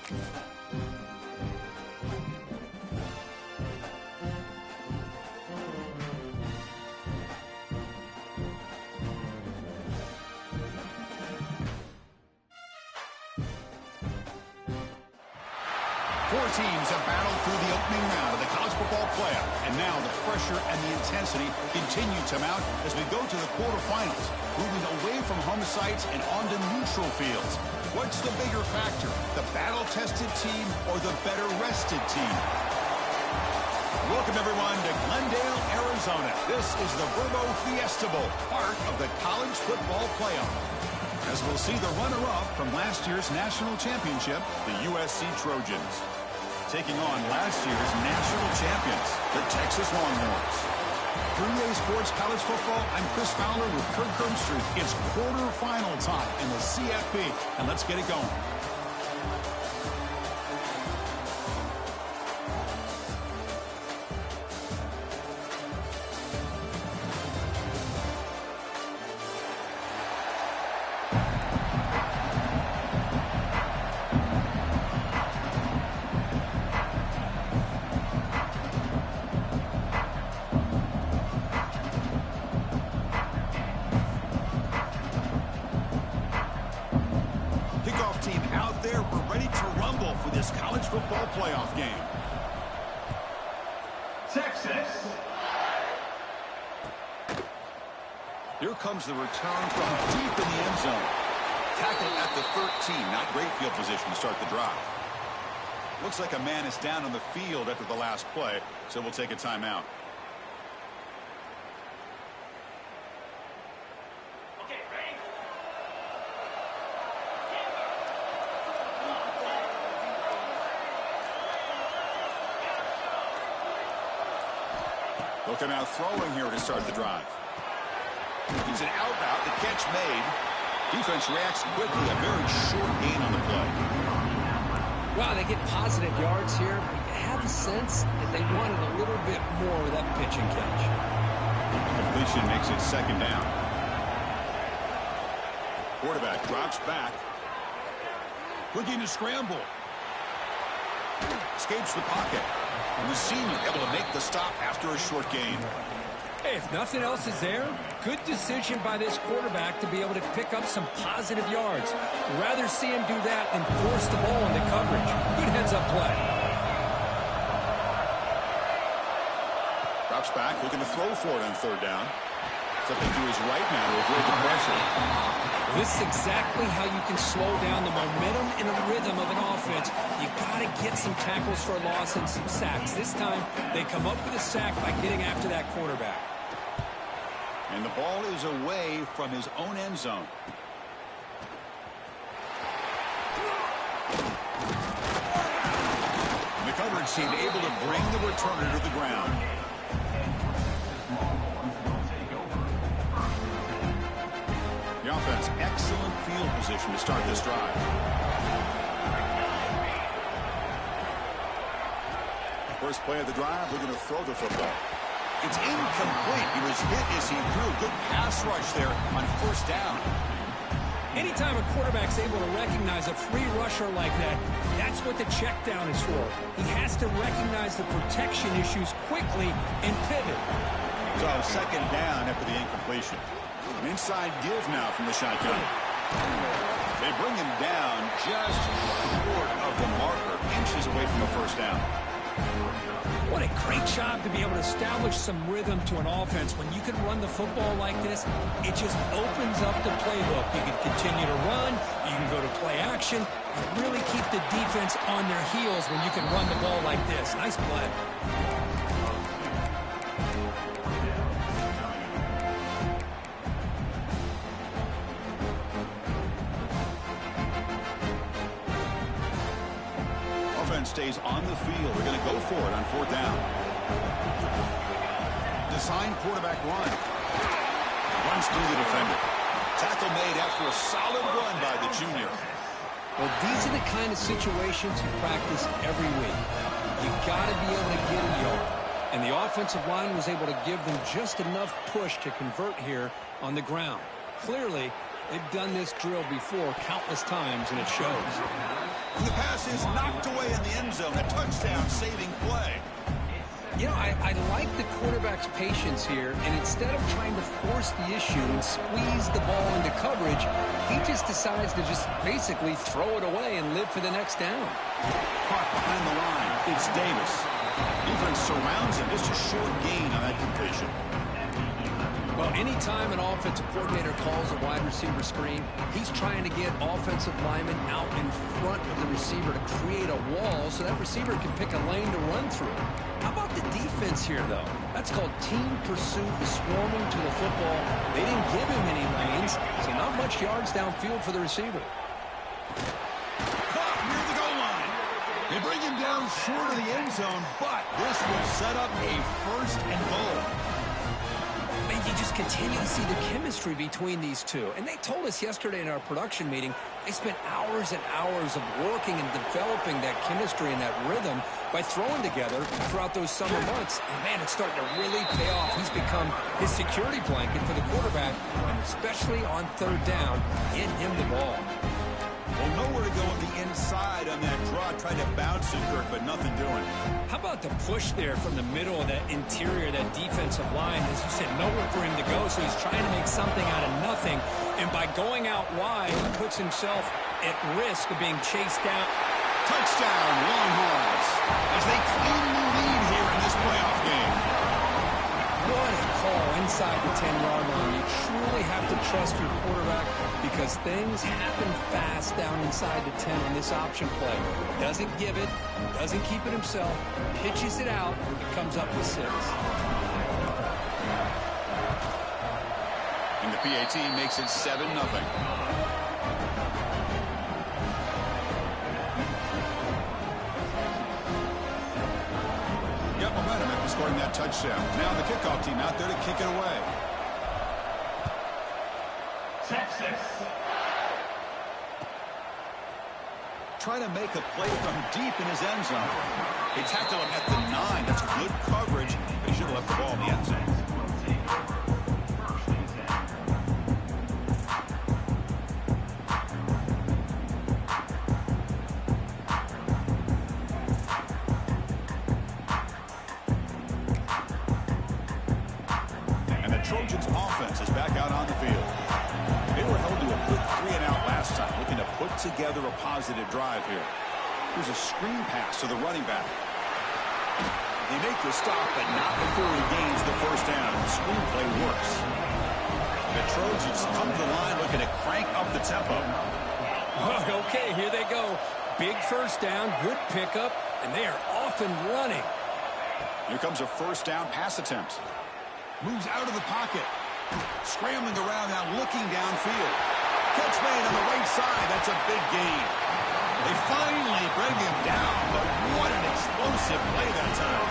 Four teams have battled through the opening round of the college football playoff, and now the pressure and the intensity continue to mount as we go to the quarterfinals, moving away from home sites and onto neutral fields. What's the bigger factor, the battle-tested team or the better-rested team? Welcome, everyone, to Glendale, Arizona. This is the Verbo Fiesta Bowl, part of the college football playoff. As we'll see the runner-up from last year's national championship, the USC Trojans, taking on last year's national champions, the Texas Longhorns. 3A Sports College Football, I'm Chris Fowler with Kirk Herbstreit. It's quarterfinal time in the CFB, and let's get it going. Team out there, we're ready to rumble for this college football playoff game. Texas. Here comes the return from deep in the end zone. Tackle at the 13. Not great field position to start the drive. Looks like a man is down on the field after the last play, so we'll take a timeout. Looking out throwing here to start the drive. He's an out route. The catch made. Defense reacts quickly. A very short gain on the play. Wow, they get positive yards here. But you have a sense that they wanted a little bit more with that pitch and catch. The completion makes it second down. Quarterback drops back. Looking to scramble. Escapes the pocket. And the senior able to make the stop after a short gain. Hey, if nothing else is there, good decision by this quarterback to be able to pick up some positive yards. Rather see him do that than force the ball into coverage. Good heads-up play. Drops back, looking to throw for it on third down. Flipping to his right now to avoid the pressure. This is exactly how you can slow down the momentum and the rhythm of an offense. You got to get some tackles for a loss and some sacks. This time, they come up with a sack by getting after that quarterback. And the ball is away from his own end zone. The coverage team able to bring the returner to the ground. The offense, excellent field position to start this drive. First play of the drive, we're going to throw the football. It's incomplete. He was hit as he threw. Good pass rush there on first down. Anytime a quarterback's able to recognize a free rusher like that, that's what the check down is for. He has to recognize the protection issues quickly and pivot. So second down after the incompletion. An inside give now from the shotgun. They bring him down just short of the marker, inches away from the first down. What a great job to be able to establish some rhythm to an offense. When you can run the football like this, it just opens up the playbook. You can continue to run. You can go to play action. You really keep the defense on their heels when you can run the ball like this. Nice play. Stays on the field. They're going to go for it on fourth down. Design quarterback run. Runs through the defender. Tackle made after a solid run by the junior. Well, these are the kind of situations you practice every week. You got to be able to get a yard. And the offensive line was able to give them just enough push to convert here on the ground. Clearly, They've done this drill before countless times, and it shows. The pass is knocked away in the end zone. A touchdown-saving play. You know, I like the quarterback's patience here, and instead of trying to force the issue and squeeze the ball into coverage, he just decides to just basically throw it away and live for the next down. Caught behind the line. It's Davis. Defense surrounds him. Just a short gain on that completion. Well, anytime an offensive coordinator calls a wide receiver screen, he's trying to get offensive linemen out in front of the receiver to create a wall so that receiver can pick a lane to run through. How about the defense here, though? That's called team pursuit, swarming to the football. They didn't give him any lanes, so not much yards downfield for the receiver. Caught near the goal line. They bring him down short of the end zone, but this will set up a first and goal. You just continue to see the chemistry between these two. And they told us yesterday in our production meeting, they spent hours and hours of working and developing that chemistry and that rhythm by throwing together throughout those summer months. And, man, it's starting to really pay off. He's become his security blanket for the quarterback, and especially on third down, get him the ball. Well, nowhere to go on the inside on that draw. Tried to bounce it, Kirk, but nothing doing. How about the push there from the middle of that interior, that defensive line? As you said, nowhere for him to go, so he's trying to make something out of nothing. And by going out wide, he puts himself at risk of being chased down. Touchdown, Longhorns, as they claim the lead here in this playoff game. What a call inside the 10-yard line. You truly have to trust your quarterback because things happen fast down inside the 10 on this option play. Doesn't give it, doesn't keep it himself, pitches it out, and comes up with 6. And the PAT makes it 7-0. Got momentum after scoring that touchdown. Now the kickoff team out there to kick it away. Texas. Trying to make a play from deep in his end zone. They tackle him at the 9. That's good coverage. They should have left the ball in the end zone. And the Trojans offense is back out on the field. They were held to a quick 3-and-out last time, looking to put together a positive drive here. Here's a screen pass to the running back. They make the stop, but not before he gains the first down. The screenplay works. The Trojans come to the line looking to crank up the tempo. Okay, here they go. Big first down, good pickup, and they are off and running. Here comes a first down pass attempt. Moves out of the pocket. Scrambling around now, looking downfield. Catch made on the right side. That's a big gain. They finally bring him down, but what an explosive play that time.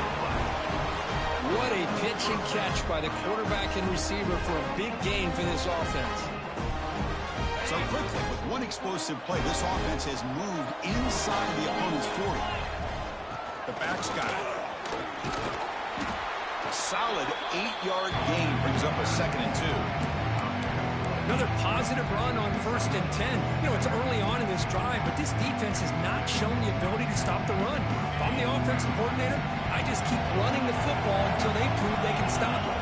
What a pitch and catch by the quarterback and receiver for a big gain for this offense. So quickly, with one explosive play, this offense has moved inside the opponent's 40. The back's got it. A solid 8-yard gain brings up a 2nd and 2. Another positive run on 1st and 10. You know, it's early on in this drive, but this defense has not shown the ability to stop the run. If I'm the offensive coordinator, I just keep running the football until they prove they can stop it.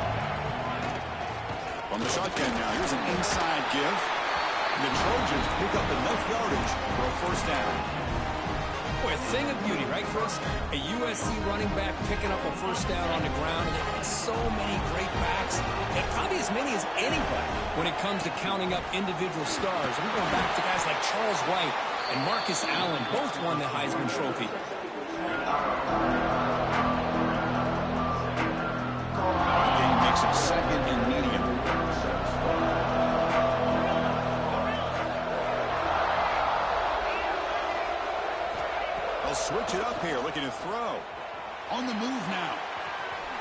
From the shotgun now, here's an inside give. The Trojans pick up enough yardage for a first down. Boy, a thing of beauty, right, Chris? A USC running back picking up a first down on the ground, and they had so many great backs, and probably as many as anybody when it comes to counting up individual stars. We're going back to guys like Charles Wright and Marcus Allen, both won the Heisman Trophy. Game makes it 2nd and medium. Switch it up here, looking to throw. On the move now.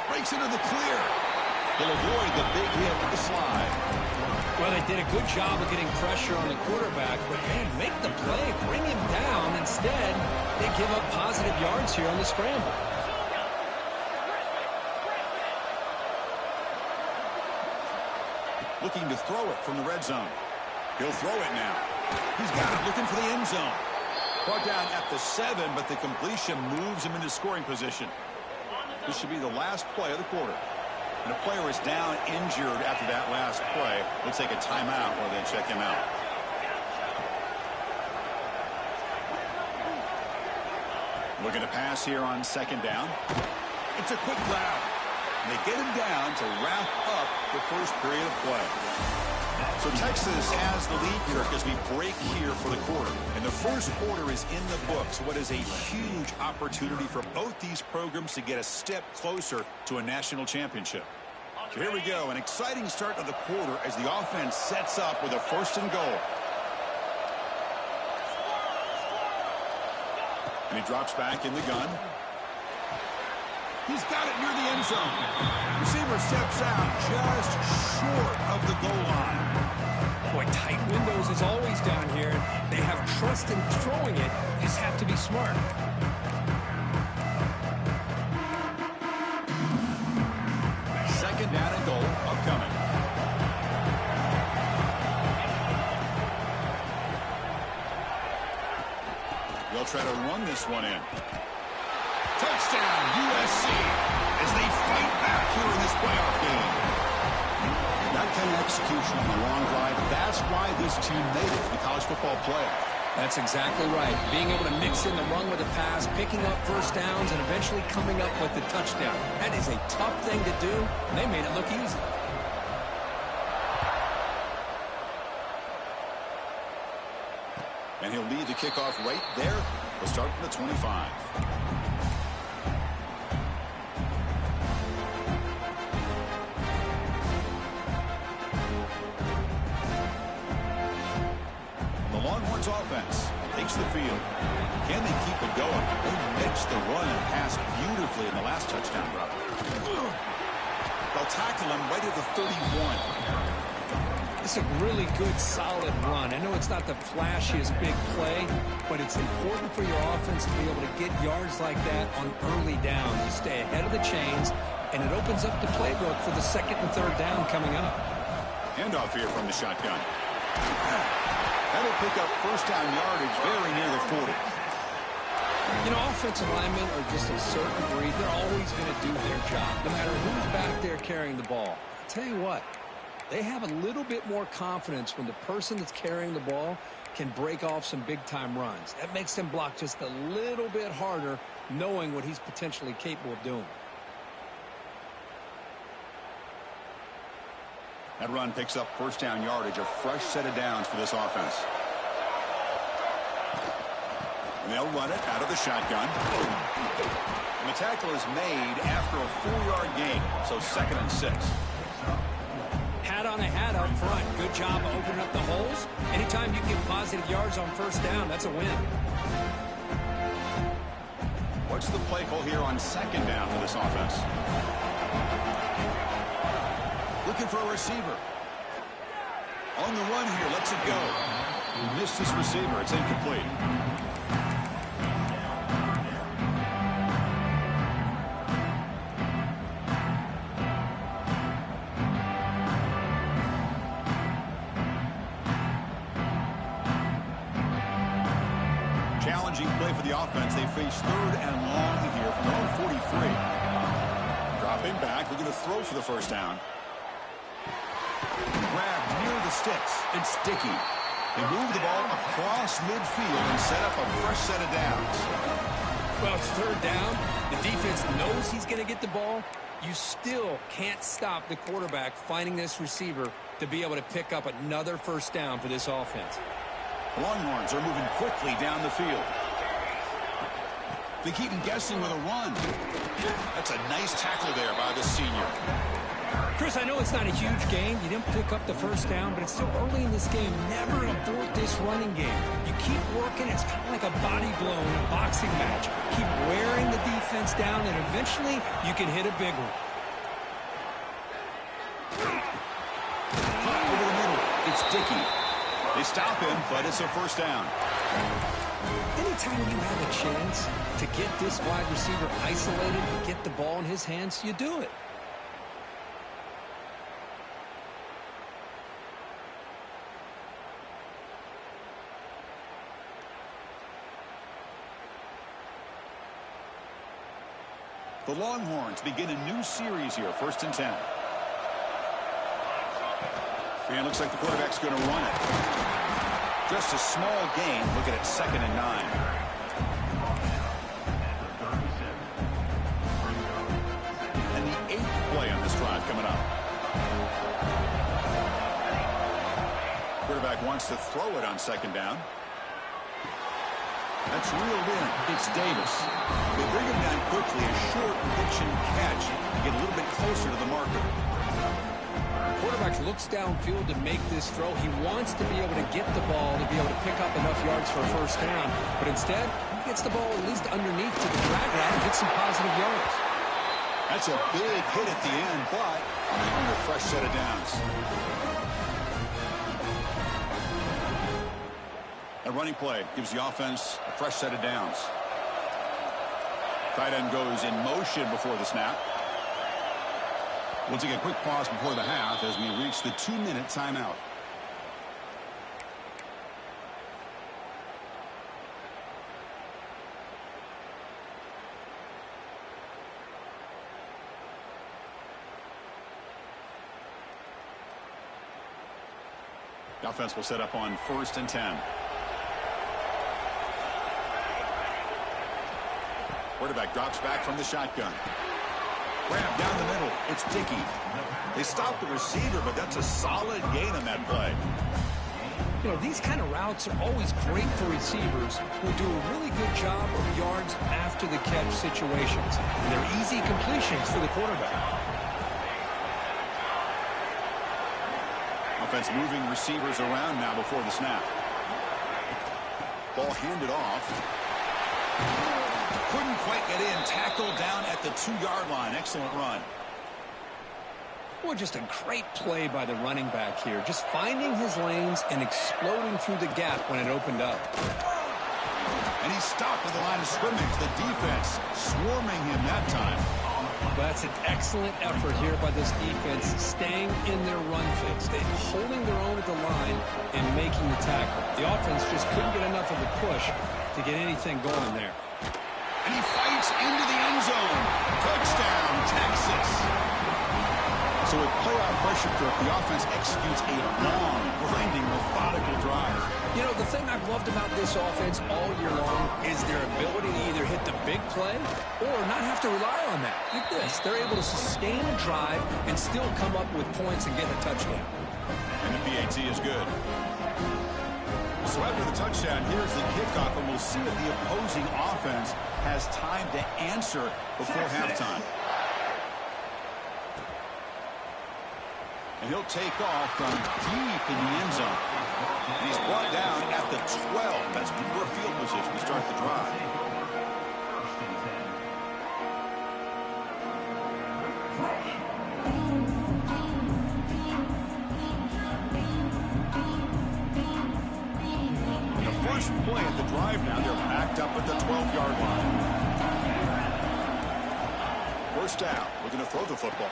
Breaks into the clear. He'll avoid the big hit with the slide. Well, they did a good job of getting pressure on the quarterback, but man, make the play, bring him down. Instead, they give up positive yards here on the scramble. Looking to throw it from the red zone. He'll throw it now. He's got it, looking for the end zone. Brought down at the 7, but the completion moves him into scoring position. This should be the last play of the quarter. And a player is down injured after that last play. We'll take a timeout while they check him out. Looking to pass here on second down. It's a quick grab. And they get him down to wrap up the first period of play. So Texas has the lead, Kirk, as we break here for the quarter. And the first quarter is in the books. What is a huge opportunity for both these programs to get a step closer to a national championship. So here we go, an exciting start of the quarter as the offense sets up with a 1st and goal. And he drops back in the gun. He's got it near the end zone. Receiver steps out just short of the goal line. Boy, tight windows is always down here. They have trust in throwing it. You just have to be smart. Second down and goal upcoming. They'll try to run this one in. Touchdown, USC, as they fight back here in this playoff game. That kind of execution on the long drive, that's why this team made it to the college football playoff. That's exactly right. Being able to mix in the run with the pass, picking up first downs, and eventually coming up with the touchdown. That is a tough thing to do, and they made it look easy. And he'll lead the kickoff right there. We'll start from the 25. Longhorns offense takes the field. Can they keep it going? They mixed the run and pass beautifully in the last touchdown drop. They'll tackle him right at the 31. It's a really good, solid run. I know it's not the flashiest big play, but it's important for your offense to be able to get yards like that on early downs. You stay ahead of the chains, and it opens up the playbook for the 2nd and 3rd down coming up. Handoff here from the shotgun. That'll pick up first down yardage very near the 40. You know, offensive linemen are just a certain breed. They're always going to do their job, no matter who's back there carrying the ball. I'll tell you what, they have a little bit more confidence when the person that's carrying the ball can break off some big-time runs. That makes them block just a little bit harder, knowing what he's potentially capable of doing. That run picks up first down yardage, a fresh set of downs for this offense. And they'll run it out of the shotgun. And the tackle is made after a 4-yard gain, so 2nd and 6. Hat on a hat up front. Good job of opening up the holes. Anytime you get positive yards on first down, that's a win. What's the play call here on 2nd down for this offense? Looking for a receiver. On the run here, lets it go. He missed this receiver. It's incomplete. Challenging play for the offense. They face 3rd and long here from their own 43. Dropping back, looking to throw for the first down. Grab near the sticks. It's Dickey. They move the ball across midfield and set up a fresh set of downs. Well, it's 3rd down. The defense knows he's going to get the ball. You still can't stop the quarterback finding this receiver to be able to pick up another first down for this offense. The Longhorns are moving quickly down the field. They keep him guessing with a run. That's a nice tackle there by the senior. Chris, I know it's not a huge game. You didn't pick up the first down, but it's still early in this game. Never abort this running game. You keep working. It's kind of like a body blow in a boxing match. Keep wearing the defense down, and eventually you can hit a big one. Over the middle, it's Dickey. They stop him, but it's a first down. Anytime you have a chance to get this wide receiver isolated, to get the ball in his hands, you do it. The Longhorns begin a new series here, 1st and 10. And it looks like the quarterback's going to run it. Just a small gain. Look at it, 2nd and 9. And the 8th play on this drive coming up. Quarterback wants to throw it on 2nd down. That's reeled in. It's Davis. They bring him down quickly. A short pitch and catch to get a little bit closer to the marker. Quarterback looks downfield to make this throw. He wants to be able to get the ball to be able to pick up enough yards for a 1st down. But instead, he gets the ball at least underneath to the drag route and gets some positive yards. That's a big hit at the end, but under a fresh set of downs. A running play gives the offense a fresh set of downs. Tight end goes in motion before the snap. We'll take a quick pause before the half as we reach the 2-minute timeout. The offense will set up on 1st and 10. Quarterback drops back from the shotgun. Grab down the middle. It's Dickey. They stopped the receiver, but that's a solid gain on that play. You know, these kind of routes are always great for receivers who do a really good job of yards after the catch situations. And they're easy completions for the quarterback. Offense moving receivers around now before the snap. Ball handed off. Couldn't quite get in. Tackled down at the 2-yard line. Excellent run. Well, just a great play by the running back here. Just finding his lanes and exploding through the gap when it opened up. And he stopped at the line of scrimmage. The defense swarming him that time. That's an excellent effort here by this defense, staying in their run fix. They're holding their own at the line and making the tackle. The offense just couldn't get enough of a push to get anything going there. And he fights into the end zone. Touchdown, Texas. So with playoff pressure, Kirk, the offense executes a long, grinding, methodical drive. You know, the thing I've loved about this offense all year long is their ability to either hit the big play or not have to rely on that. Like this, they're able to sustain a drive and still come up with points and get a touchdown. And the PAT is good. So after the touchdown, here's the kickoff, and we'll see if the opposing offense has time to answer before halftime. And he'll take off from deep in the end zone. And he's brought down at the 12. That's poor field position to start the drive. The first play at the drive now, they're backed up at the 12-yard line. First down, looking to throw the football.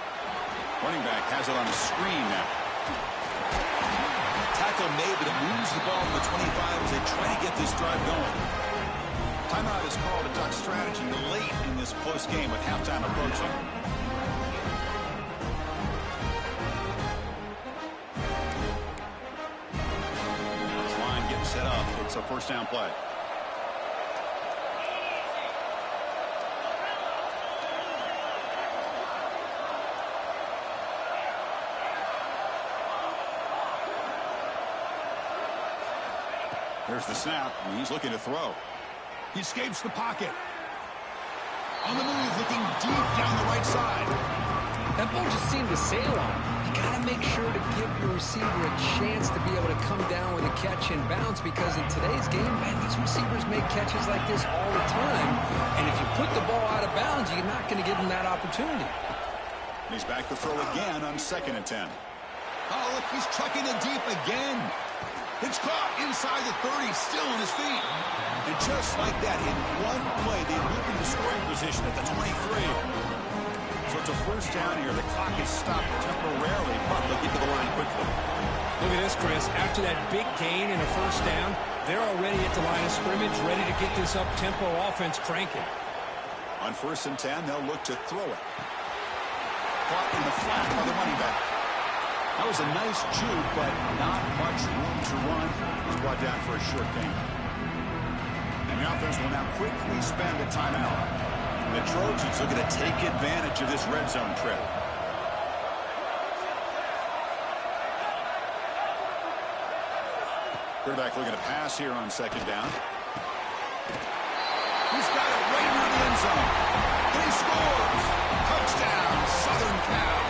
Running back has it on a screen now. Tackle made, but it moves the ball to the 25 as they try to get this drive going. Timeout is called. A Duck strategy late in this close game with halftime approaching. This line getting set up. It's a 1st down play. There's the snap, and he's looking to throw. He escapes the pocket. On the move, looking deep down the right side. That ball just seemed to sail on. You got to make sure to give your receiver a chance to be able to come down with a catch and bounce, because in today's game, man, these receivers make catches like this all the time. And if you put the ball out of bounds, you're not going to give them that opportunity. He's back to throw again on 2nd and 10. Oh, look, he's trucking it deep again. It's caught inside the 30, still on his feet. And just like that, in one play, they move into scoring position at the 23. So it's a 1st down here. The clock is stopped temporarily, but they'll get to the line quickly. Look at this, Chris. After that big gain and a 1st down, they're already at the line of scrimmage, ready to get this up-tempo offense cranking. On 1st and 10, they'll look to throw it. Caught in the flat by the running back. That was a nice juke, but not much room to run. He's brought down for a short gain. And the offense will now quickly spend a timeout. The Trojans looking to take advantage of this red zone trip. Quarterback looking to pass here on 2nd down. He's got it right near the end zone. And he scores! Touchdown, Southern Cal.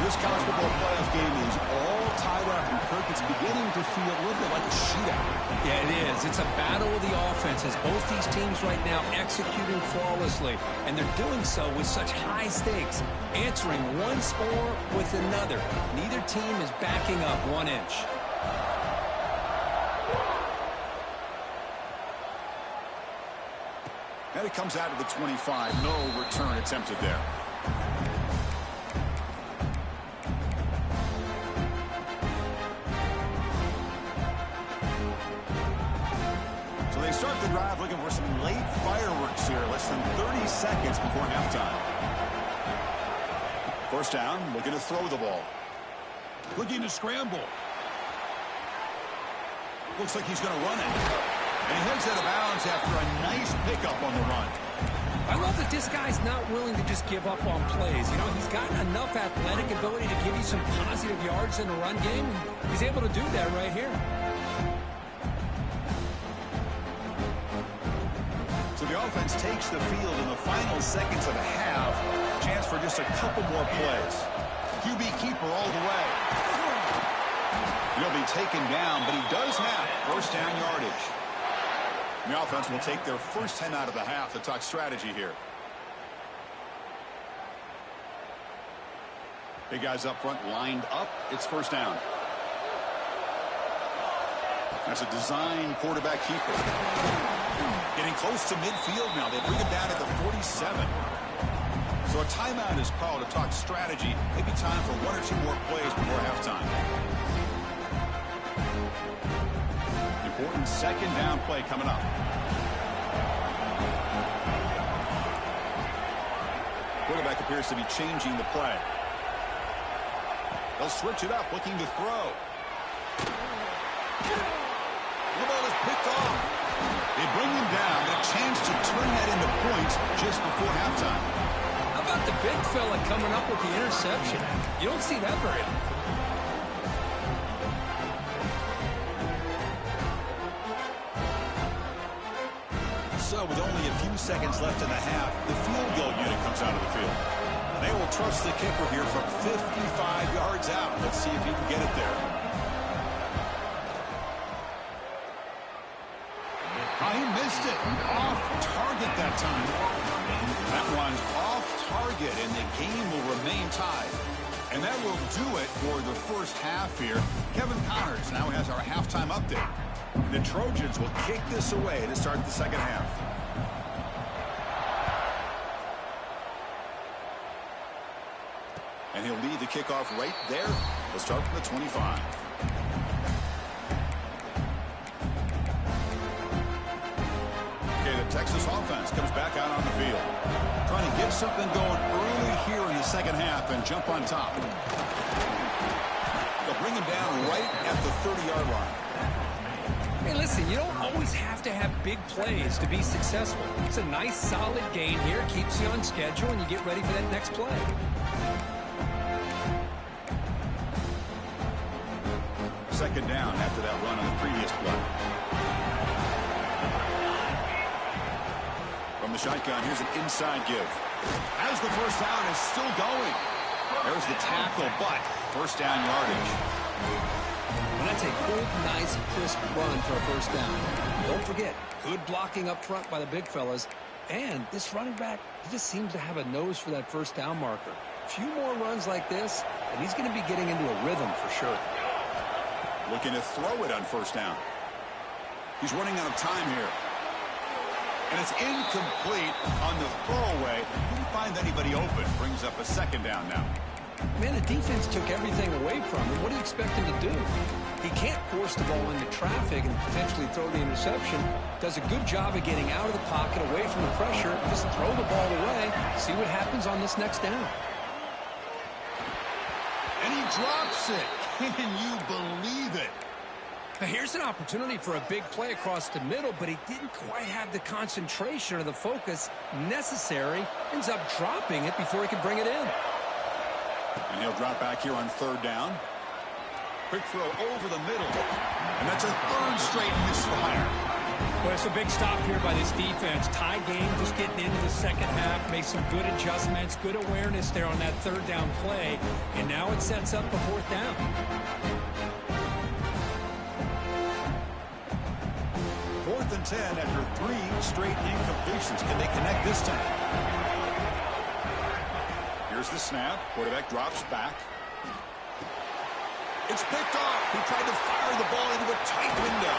This college football playoff game is all tied up, and Kirk, it's beginning to feel a little bit like a shootout. Yeah, it is. It's a battle of the offenses. Both these teams right now executing flawlessly, and they're doing so with such high stakes, answering one score with another. Neither team is backing up 1 inch. And it comes out of the 25. No return attempted there. So they start the drive looking for some late fireworks here. Less than 30 seconds before halftime. 1st down, looking to throw the ball. Looking to scramble. Looks like he's going to run it. And he heads out of bounds after a nice pickup on the run. I love that this guy's not willing to just give up on plays. You know, he's got enough athletic ability to give you some positive yards in the run game. And he's able to do that right here. So the offense takes the field in the final seconds of the half. Chance for just a couple more plays. QB keeper all the way. He'll be taken down, but he does have 1st down yardage. The offense will take their first 10 out of the half to talk strategy here. Big guys up front lined up. It's 1st down. That's a design quarterback keeper. Getting close to midfield now. They bring him down at the 47. So a timeout is called to talk strategy. Maybe time for 1 or 2 more plays before halftime. Important 2nd down play coming up. Quarterback appears to be changing the play. They'll switch it up, looking to throw. The ball is picked off. They bring him down, but a chance to turn that into points just before halftime. How about the big fella coming up with the interception? You don't see that very often. So with only a few seconds left in the half, the field goal unit comes out of the field. They will trust the kicker here from 55 yards out. Let's see if he can get it there. Oh, he missed it. Off target that time. That one's off target, and the game will remain tied. And that will do it for the first half here. Kevin Connors now has our halftime update. The Trojans will kick this away to start the 2nd half. And he'll lead the kickoff right there. We'll start from the 25. Okay, the Texas offense comes back out on the field. Trying to get something going early here in the 2nd half and jump on top. They'll bring him down right at the 30-yard line. Hey, listen, you don't always have to have big plays to be successful. It's a nice, solid gain here. Keeps you on schedule, and you get ready for that next play. Second down after that run on the previous play. From the shotgun, here's an inside give. As the first down is still going. There's the tackle, but 1st down yardage. And that's a good, nice, crisp run for a 1st down. Don't forget, good blocking up front by the big fellas. And this running back, he just seems to have a nose for that 1st down marker. A few more runs like this, and he's going to be getting into a rhythm for sure. Looking to throw it on 1st down. He's running out of time here. And it's incomplete on the throwaway. Didn't find anybody open. Brings up a 2nd down now. Man, the defense took everything away from him. What do you expect him to do? He can't force the ball into traffic and potentially throw the interception. Does a good job of getting out of the pocket, away from the pressure. Just throw the ball away. See what happens on this next down. And he drops it. Can you believe it? Now here's an opportunity for a big play across the middle, but he didn't quite have the concentration or the focus necessary. Ends up dropping it before he could bring it in. And he'll drop back here on third down. Quick throw over the middle. And that's a third straight misfire. Well, it's a big stop here by this defense. Tie game, just getting into the second half. Made some good adjustments, good awareness there on that third down play. And now it sets up a fourth down. Fourth and 10 after 3 straight incompletions. Can they connect this time? Here's the snap. Quarterback drops back. It's picked off. He tried to fire the ball into a tight window.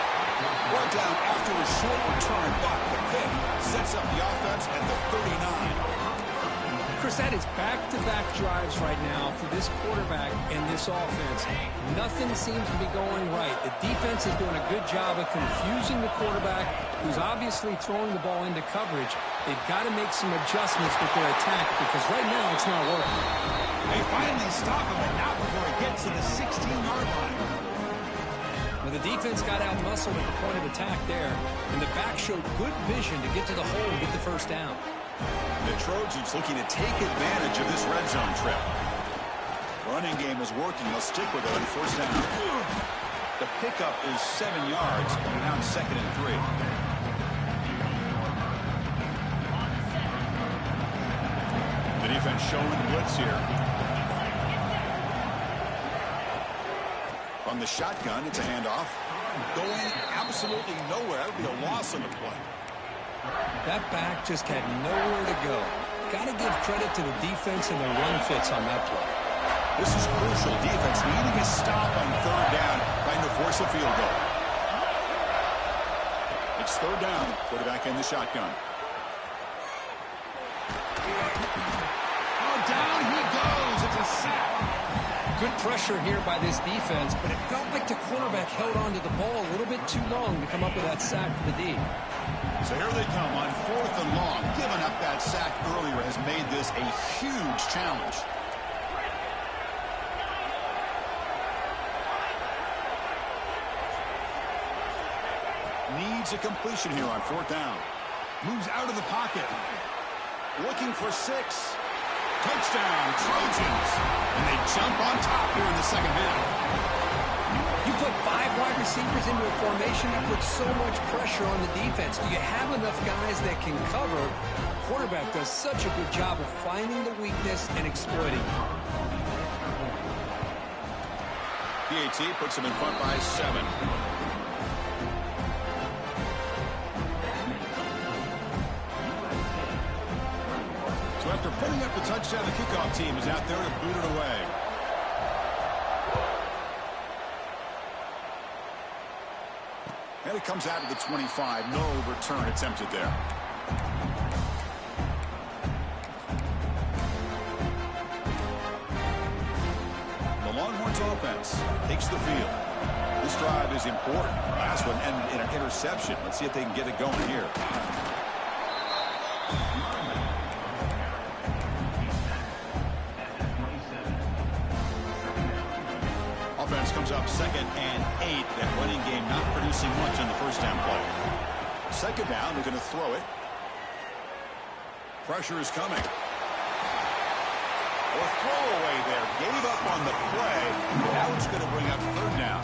Brought down after a short return, but the pick sets up the offense at the 39. Chris, that is back-to-back drives right now for this quarterback and this offense. Nothing seems to be going right. The defense is doing a good job of confusing the quarterback, who's obviously throwing the ball into coverage. They've got to make some adjustments with their attack because right now it's not working. They finally stop him, but not before he gets to the 16-yard line. Well, the defense got out-muscled at the point of attack there, and the back showed good vision to get to the hole and get the first down. The Trojans looking to take advantage of this red zone trip. Running game is working. They'll stick with it on first down. The pickup is 7 yards. Now it's 2nd and 3. The defense showing blitz here. From the shotgun, it's a handoff. Going absolutely nowhere. That would be a loss on the play. That back just had nowhere to go. Got to give credit to the defense and their run fits on that play. This is crucial. Defense needing a stop on third down, trying to force a field goal. It's third down. Quarterback in the shotgun. Oh, down he goes. It's a sack. Good pressure here by this defense, but it felt like the quarterback held on to the ball a little bit too long to come up with that sack for the D. So here they come on 4th and long. Giving up that sack earlier has made this a huge challenge. Needs a completion here on 4th down. Moves out of the pocket. Looking for 6. Touchdown, Trojans. And they jump on top here in the second half. You put 5 wide receivers into a formation, you put so much pressure on the defense. Do you have enough guys that can cover? The quarterback does such a good job of finding the weakness and exploiting it. PAT puts them in front by 7. So after putting up the touchdown, the kickoff team is out there to boot it away. And it comes out of the 25. No return attempted there. The Longhorns offense takes the field. This drive is important. Last one ended in an interception. Let's see if they can get it going here. Offense comes up 2nd and 8. That running game not producing much on the first down play. 2nd down, they're going to throw it. Pressure is coming. Or throwaway there. Gave up on the play. Now it's going to bring up 3rd down.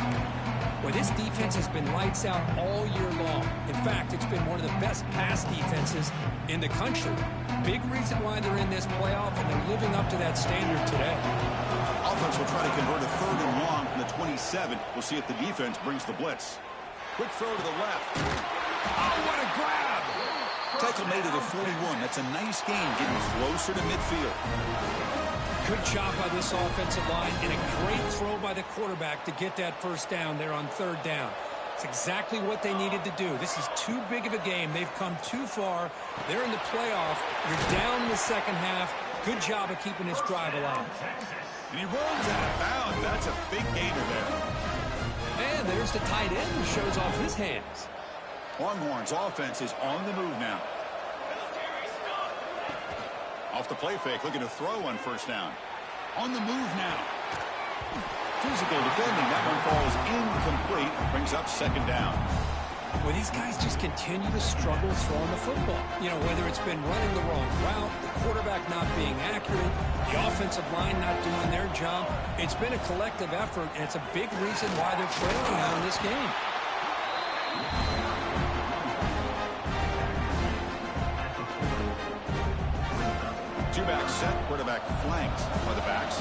Well, this defense has been lights out all year long. In fact, it's been one of the best pass defenses in the country. Big reason why they're in this playoff, and they're living up to that standard today. Offense will try to convert a 3rd and long from the 27. We'll see if the defense brings the blitz. Quick throw to the left. Oh, what a grab! Tackle made it at 41. That's a nice gain, getting closer to midfield. Good job by this offensive line, and a great throw by the quarterback to get that first down there on 3rd down. It's exactly what they needed to do. This is too big of a game. They've come too far. They're in the playoff. You're down in the second half. Good job of keeping this drive alive. And he runs out of bounds. That's a big gainer there. And there's the tight end who shows off his hands. Longhorns offense is on the move now. Off the play fake, looking to throw on first down. On the move now. Physical defending. That one falls incomplete. Brings up second down. Well, these guys just continue to struggle throwing the football. You know, whether it's been running the wrong route, the quarterback not being accurate, the offensive line not doing their job. It's been a collective effort, and it's a big reason why they're trailing out in this game. Two-back set, quarterback flanked by the backs.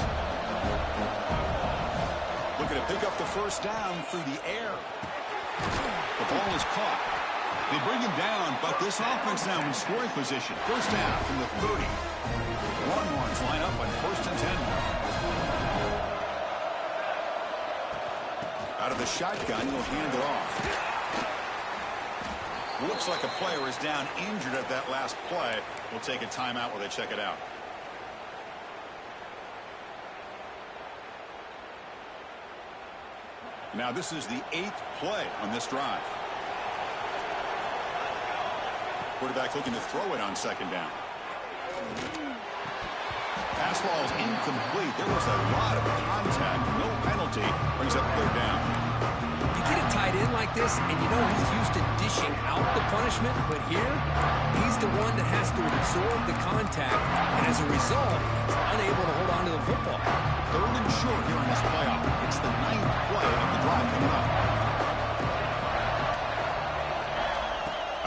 Looking to pick up the first down through the air. The ball is caught. They bring him down, but this offense now in scoring position. First down from the 30. Longhorns line up on 1st and 10. Out of the shotgun, he'll hand it off. Looks like a player is down injured at that last play. We'll take a timeout while they check it out. Now this is the 8th play on this drive. Quarterback looking to throw it on second down. Pass ball is incomplete. There was a lot of contact. No penalty. Brings up third down. You get a tight end like this, and you know he's used to dishing out the punishment, but here, he's the one that has to absorb the contact, and as a result, he's unable to hold on to the football. 3rd and short here in this playoff. It's the 9th play of the drive coming up.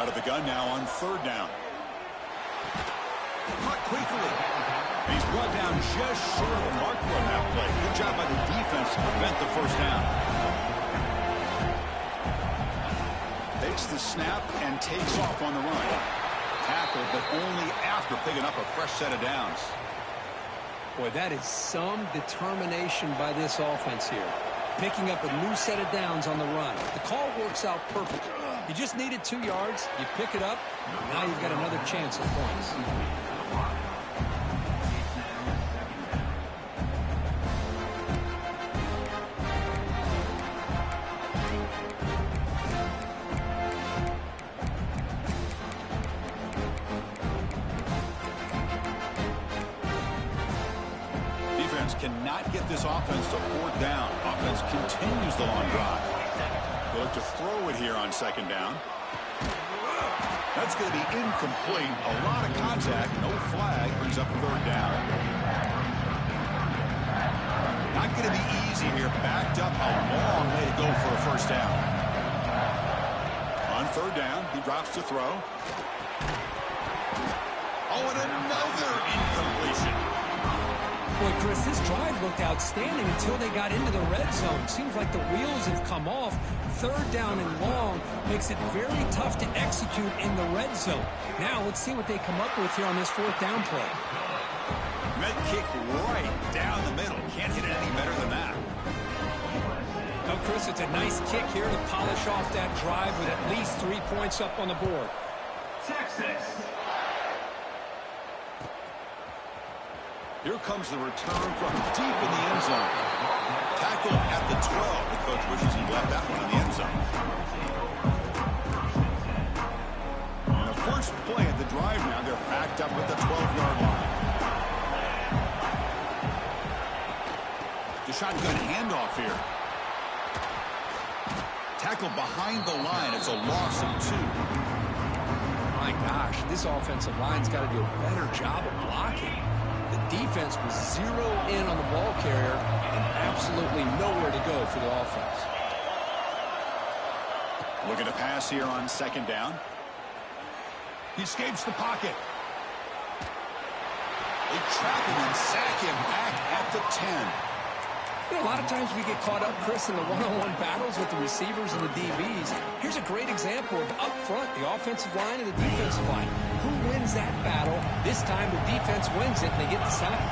Out of the gun now on 3rd down. Caught quickly. He's brought down just short of the marker on that play. Good job by the defense to prevent the first down. Takes the snap and takes off on the run. Tackled, but only after picking up a fresh set of downs. Boy, that is some determination by this offense here. Picking up a new set of downs on the run. The call works out perfectly. You just needed 2 yards. You pick it up. Now you've got another chance at points. Cannot get this offense to 4th down. Offense continues the long drive. They look to throw it here on second down. That's going to be incomplete. A lot of contact. No flag. Brings up 3rd down. Not going to be easy here. Backed up a long way to go for a first down. On 3rd down, he drops to throw. Oh, and another incompletion. Boy, Chris, this drive looked outstanding until they got into the red zone. Seems like the wheels have come off. 3rd down and long makes it very tough to execute in the red zone. Now let's see what they come up with here on this 4th down play. Med kick right down the middle. Can't hit it any better than that. No, Chris, it's a nice kick here to polish off that drive with at least 3 points up on the board. Texas. Here comes the return from deep in the end zone. Tackle at the 12. The coach wishes he left that one in the end zone. And the first play of the drive now, they're backed up at the 12-yard line. The shotgun handoff here. Tackle behind the line. It's a loss of 2. My gosh, this offensive line's got to do a better job of blocking. The defense was zeroed in on the ball carrier and absolutely nowhere to go for the offense. Looking to pass here on second down. He escapes the pocket. They trap him and sack him back at the 10. You know, a lot of times we get caught up, Chris, in the one-on-one battles with the receivers and the DBs. Here's a great example of up front, the offensive line and the defensive line. Who wins that battle? This time the defense wins it and they get the sack.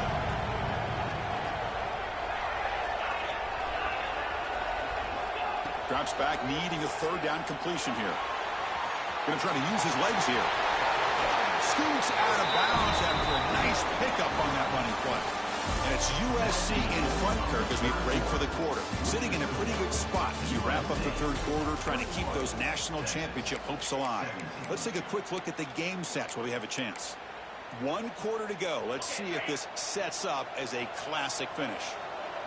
Drops back, needing a 3rd down completion here. Going to try to use his legs here. Scoots out of bounds after a nice pickup on that running play. And it's USC in front, Kirk, as we break for the quarter. Sitting in a pretty good spot as we wrap up the third quarter, trying to keep those national championship hopes alive. Let's take a quick look at the game sets while we have a chance. 1 quarter to go. Let's see if this sets up as a classic finish.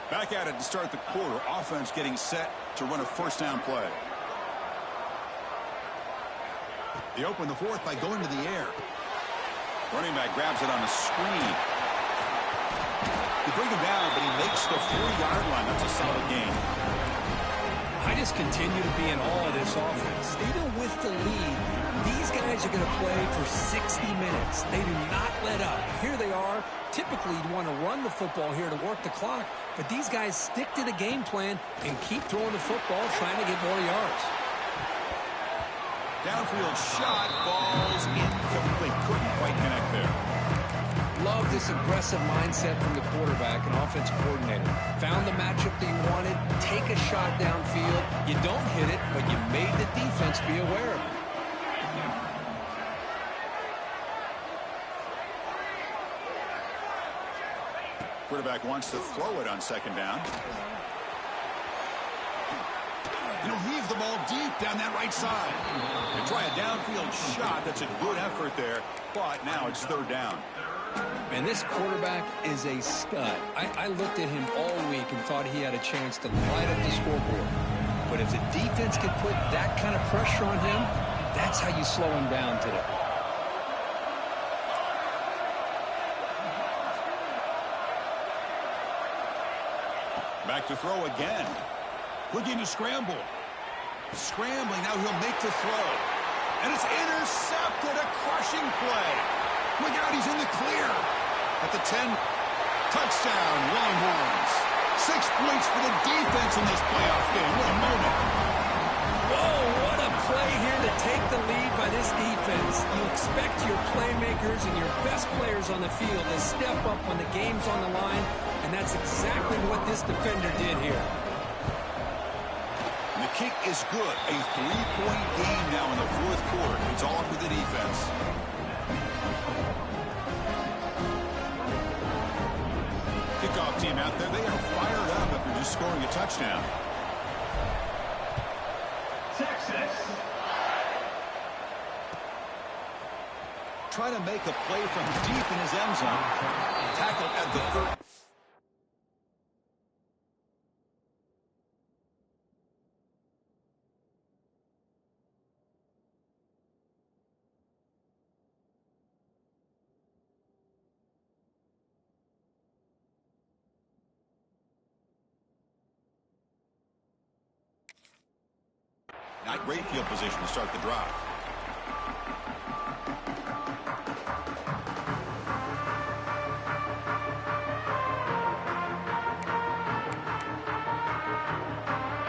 Back at it to start the quarter. Offense getting set to run a first down play. They open the fourth by going to the air. Running back grabs it on a screen. They bring him down, but he makes the 4-yard line. That's a solid gain. I just continue to be in awe of this offense. Even with the lead, these guys are going to play for 60 minutes. They do not let up. Here they are. Typically, you'd want to run the football here to work the clock, but these guys stick to the game plan and keep throwing the football, trying to get more yards. Downfield shot, falls incomplete. Couldn't quite connect there. Love this aggressive mindset from the quarterback and offensive coordinator. Found the matchup that you wanted, take a shot downfield. You don't hit it, but you made the defense be aware of it. Quarterback wants to throw it on second down. He'll heave the ball deep down that right side. They try a downfield shot. That's a good effort there, but now it's third down. And this quarterback is a stud. I looked at him all week and thought he had a chance to light up the scoreboard. But if the defense can put that kind of pressure on him, that's how you slow him down today. Back to throw again. Looking to scramble. Scrambling, now he'll make the throw. And it's intercepted, a crushing play. Look out, he's in the clear. At the 10, touchdown, Longhorns. 6 points for the defense in this playoff game. What a moment. Whoa, what a play here to take the lead by this defense. You expect your playmakers and your best players on the field to step up when the game's on the line, and that's exactly what this defender did here. And the kick is good. A 3-point game now in the fourth quarter. It's all up to the defense. Kickoff team out there. They are fired up after just scoring a touchdown. Texas. Trying to make a play from deep in his end zone. Tackle at the 30. Not great field position to start the drive.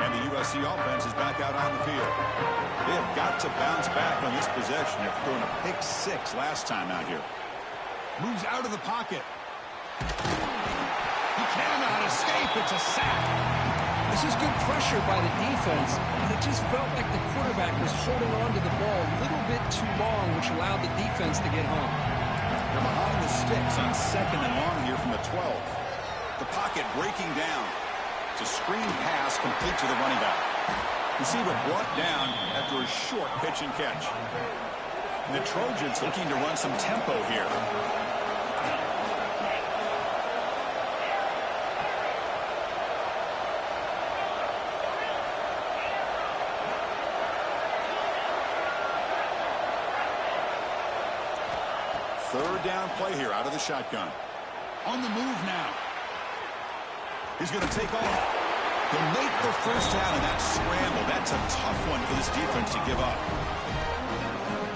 And the USC offense is back out on the field. They have got to bounce back on this possession after throwing a pick 6 last time out here. Moves out of the pocket. He cannot escape. It's a sack. This is good pressure by the defense, but it just felt like the quarterback was holding on to the ball a little bit too long, which allowed the defense to get home. They're behind the sticks on second and long here from the 12. The pocket breaking down. It's a screen pass complete to the running back. Receiver brought down after a short pitch and catch. And the Trojans looking to run some tempo here. Third down play here out of the shotgun. On the move now. He's going to take off. He'll make the first down in that scramble. That's a tough one for this defense to give up.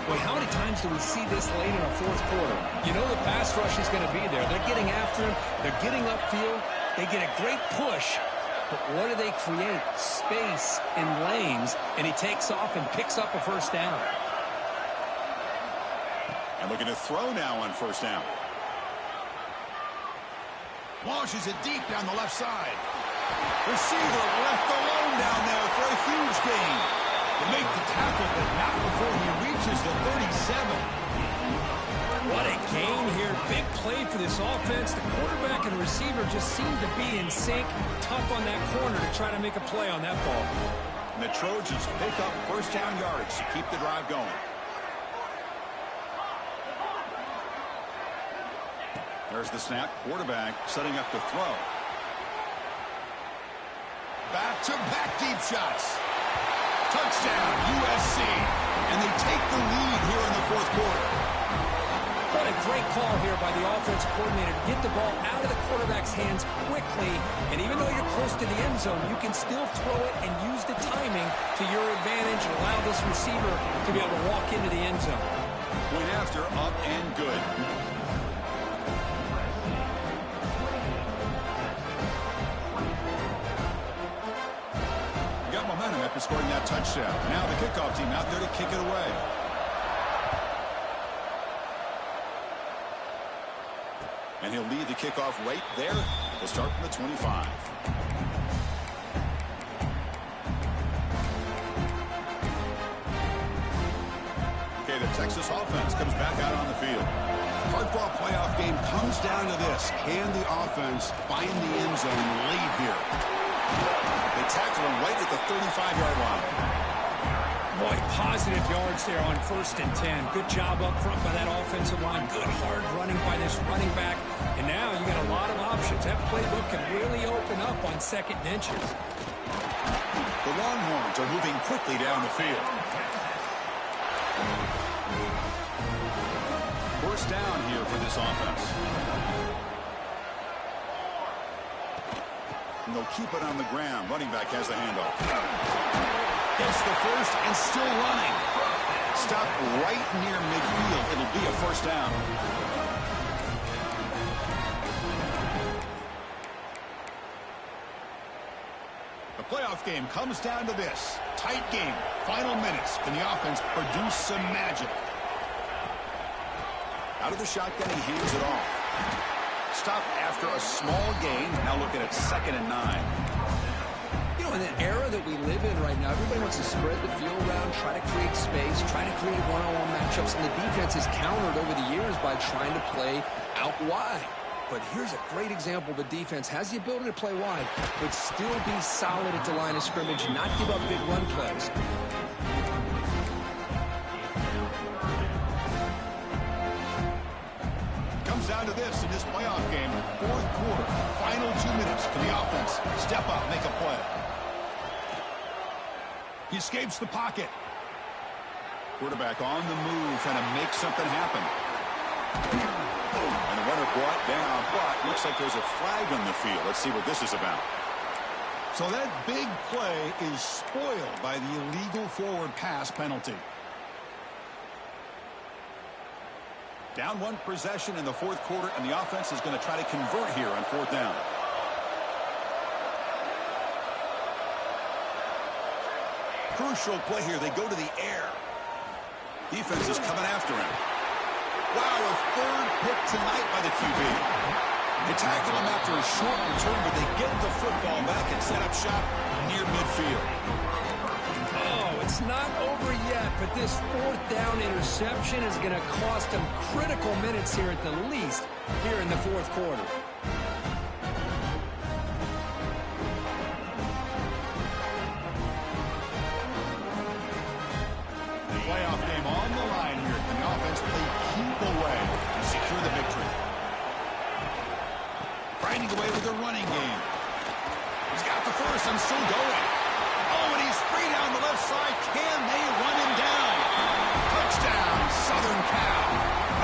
Boy, how many times do we see this late in a fourth quarter? You know the pass rush is going to be there. They're getting after him. They're getting upfield. They get a great push. But what do they create? Space in lanes. And he takes off and picks up a first down. And looking to throw now on first down. Launches it deep down the left side. Receiver left alone down there for a huge gain. They make the tackle, but not before he reaches the 37. What a gain here Big play for this offense. The quarterback and receiver just seem to be in sync. Tough on that corner to try to make a play on that ball. And the Trojans pick up first down yards to keep the drive going. There's the snap. Quarterback setting up to throw. Back-to-back deep shots. Touchdown, USC. And they take the lead here in the fourth quarter. What a great call here by the offensive coordinator to get the ball out of the quarterback's hands quickly. And even though you're close to the end zone, you can still throw it and use the timing to your advantage and allow this receiver to be able to walk into the end zone. Point after, up and good. Got momentum after scoring that touchdown. Now the kickoff team out there to kick it away. And he'll lead the kickoff right there. We'll start from the 25. Okay, the Texas offense comes back out on the field. Hard-fought playoff game comes down to this. Can the offense find the end zone late here? They tackle him right at the 35-yard line. Boy, positive yards there on 1st and 10. Good job up front by that offensive line. Good hard running by this running back. And now you got a lot of options. That playbook can really open up on 2nd and inches. The Longhorns are moving quickly down the field. First down here for this offense. And they'll keep it on the ground. Running back has the handoff. Gets the first and still running. Stopped right near midfield. It'll be a first down. The playoff game comes down to this. Tight game. Final minutes. Can the offense produce some magic? Out of the shotgun, he hands it off. Stop after a small gain. Now looking at 2nd and 9. In the era that we live in right now, everybody wants to spread the field around, try to create space, try to create one-on-one matchups, and the defense has countered over the years by trying to play out wide. But here's a great example. The defense has the ability to play wide, but still be solid at the line of scrimmage, not give up big run plays. Comes down to this in this playoff game. 4th quarter, final 2 minutes. Can the offense step up, make a play? He escapes the pocket. Quarterback on the move, trying to make something happen. And the runner brought down, but looks like there's a flag on the field. Let's see what this is about. So that big play is spoiled by the illegal forward pass penalty. Down 1 possession in the 4th quarter, and the offense is going to try to convert here on 4th down. Crucial play here. They go to the air. Defense is coming after him. Wow, a 3rd pick tonight by the QB. They tackle him after a short return, but they get the football back and set up shop near midfield. Oh, it's not over yet, but this 4th down interception is going to cost them critical minutes here at the least here in the 4th quarter. Playoff game on the line here. Can the offense play keep away and secure the victory? Grinding away with the running game. He's got the first and still going. Oh, and he's free down the left side. Can they run him down? Touchdown, Southern Cal.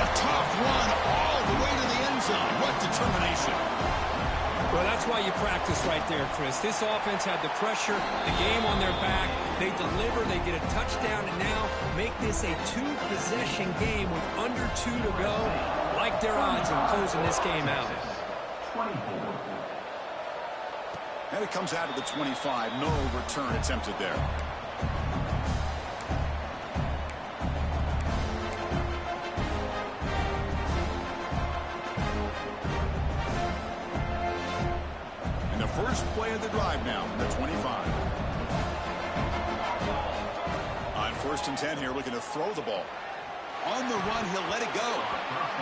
A tough run all the way to the end zone. What determination. Well, that's why you practice right there, Chris. This offense had the pressure, the game on their back. They deliver, they get a touchdown, and now make this a 2-possession game with under 2 to go. Like their odds of closing this game out. And it comes out of the 25. No return attempted there. First play of the drive now from the 25. On 1st and 10 here, looking to throw the ball. On the run, he'll let it go.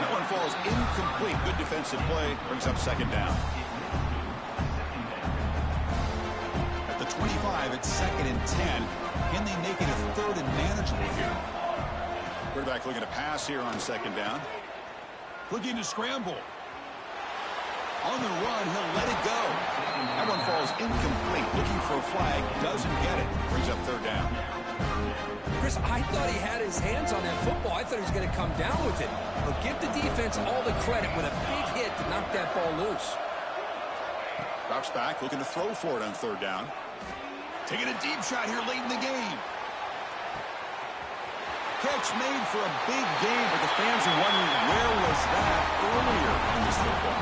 That one falls incomplete. Good defensive play. Brings up second down. At the 25, it's 2nd and 10. Can they make it a 3rd and manageable here? Quarterback looking to pass here on 2nd down. Looking to scramble. On the run, he'll let it go. That one falls incomplete. Looking for a flag. Doesn't get it. Brings up 3rd down. Chris, I thought he had his hands on that football. I thought he was going to come down with it. But give the defense all the credit with a big hit to knock that ball loose. Drops back, looking to throw for it on 3rd down. Taking a deep shot here late in the game. Catch made for a big game, but the fans are wondering where was that earlier in this football.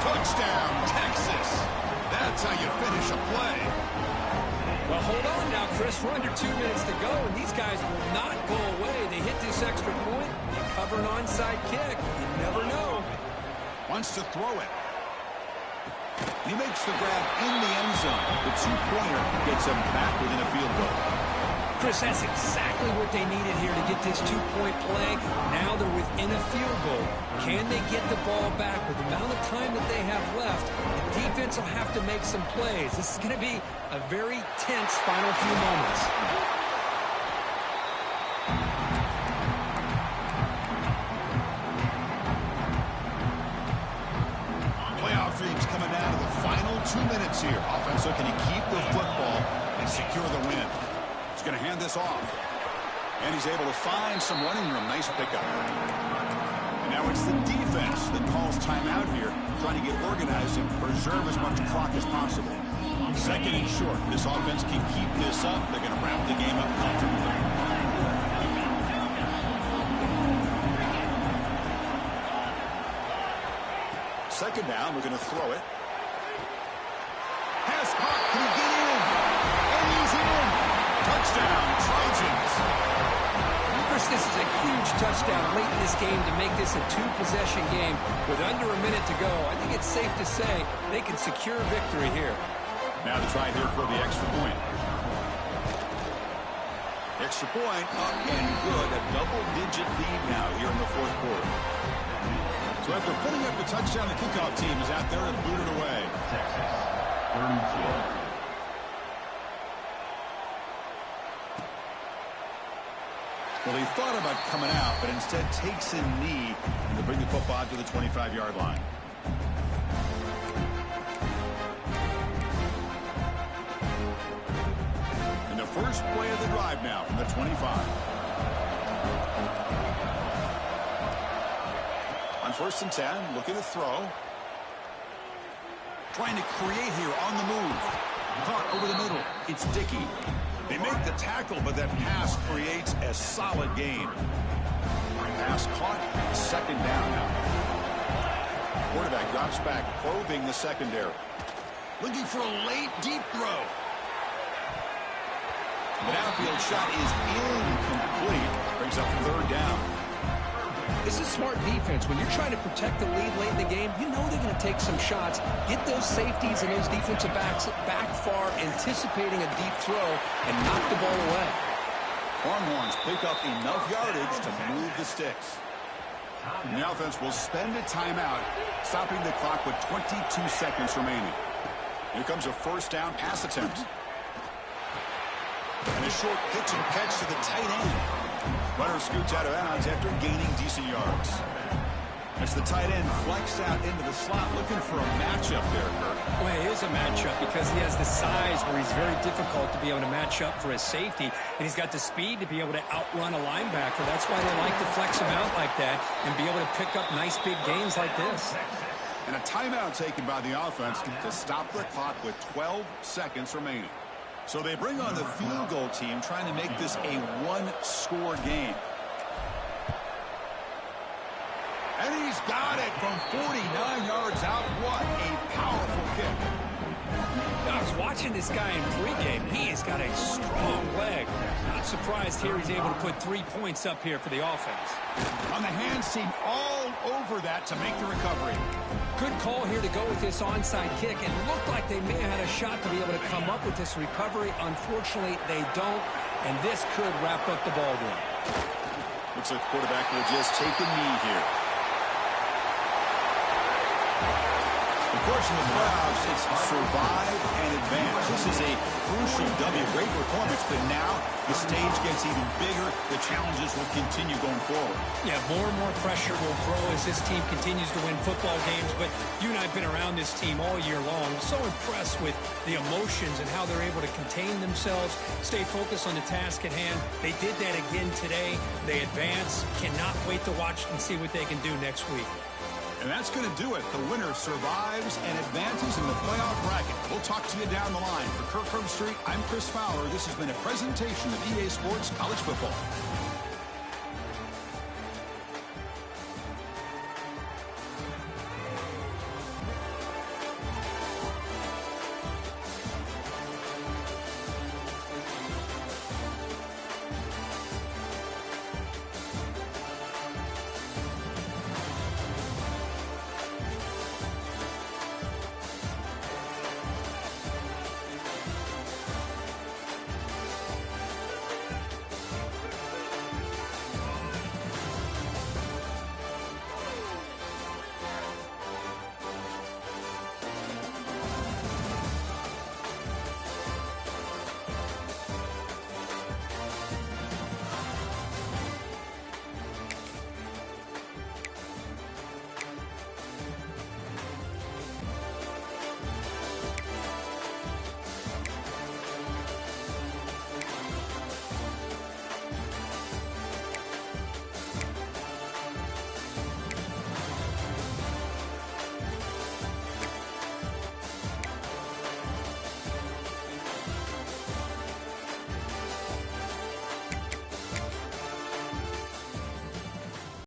Touchdown, Texas. That's how you finish a play. Well, hold on now, Chris. We're under 2 minutes to go, and these guys will not go away. They hit this extra point. They cover an onside kick. You never know. Wants to throw it. He makes the grab in the end zone. The 2-pointer gets him back within a field goal. Chris, that's exactly what they needed here to get this 2-point play. Now they're within a field goal. Can they get the ball back with the amount of time that they have left? The defense will have to make some plays. This is going to be a very tense final few moments. Playoff dreams coming down to the final 2 minutes here. Offense looking to keep the football and secure the win. He's going to hand this off. And he's able to find some running room. Nice pickup. And now it's the defense that calls timeout here, trying to get organized and preserve as much clock as possible. 2nd and short. This offense can keep this up. They're going to wrap the game up comfortably. Second down, we're going to throw it. Pass caught. Can he get in? And he's in. Touchdown, Trojans. Chris, this is a huge touchdown late in this game to make this a 2-possession game with under a minute to go. I think it's safe to say they can secure victory here. Now to try here for the extra point. Extra point up and good. A double-digit lead now here in the 4th quarter. So after putting up the touchdown, the kickoff team is out there and boot it away. Texas, 32. Well, he thought about coming out, but instead takes a knee to bring the football to the 25-yard line. And the first play of the drive now from the 25. On 1st and 10, looking to throw. Trying to create here on the move. Caught over the middle. It's Dickey. They make the tackle, but that pass creates a solid game. Pass caught. 2nd down now. Quarterback drops back, probing the secondary. Looking for a late, deep throw. The downfield shot is incomplete. Brings up 3rd down. This is smart defense. When you're trying to protect the lead late in the game, you know they're going to take some shots, get those safeties and those defensive backs back far, anticipating a deep throw, and knock the ball away. Longhorns pick up enough yardage to move the sticks. And the offense will spend a timeout, stopping the clock with 22 seconds remaining. Here comes a 1st down pass attempt. And a short pitch and catch to the tight end. Runner scoots out of bounds after gaining decent yards. As the tight end flexed out into the slot, looking for a matchup there, Kirk. Well, it is a matchup because he has the size where he's very difficult to be able to match up for his safety, and he's got the speed to be able to outrun a linebacker. That's why they like to flex him out like that and be able to pick up nice big gains like this. And a timeout taken by the offense to stop the clock with 12 seconds remaining. So they bring on the field goal team, trying to make this a 1-score game. And he's got it from 49 yards out. What a powerful kick. I was watching this guy in pregame. He's got a strong leg. Not surprised here he's able to put 3 points up here for the offense. On the hands team all over that to make the recovery. Good call here to go with this onside kick. It looked like they may have had a shot to be able to come up with this recovery. Unfortunately, they don't, and this could wrap up the ball game. The Looks like the quarterback will just take a knee here. Of course, in the playoffs, it's survive and advance. This is a crucial W. Great performance, but now the stage gets even bigger. The challenges will continue going forward. Yeah, more and more pressure will grow as this team continues to win football games. But you and I have been around this team all year long. So impressed with the emotions and how they're able to contain themselves, stay focused on the task at hand. They did that again today. They advance. Cannot wait to watch and see what they can do next week. And that's going to do it. The winner survives and advances in the playoff bracket. We'll talk to you down the line. For Kirk Herbstreit, I'm Chris Fowler. This has been a presentation of EA Sports College Football.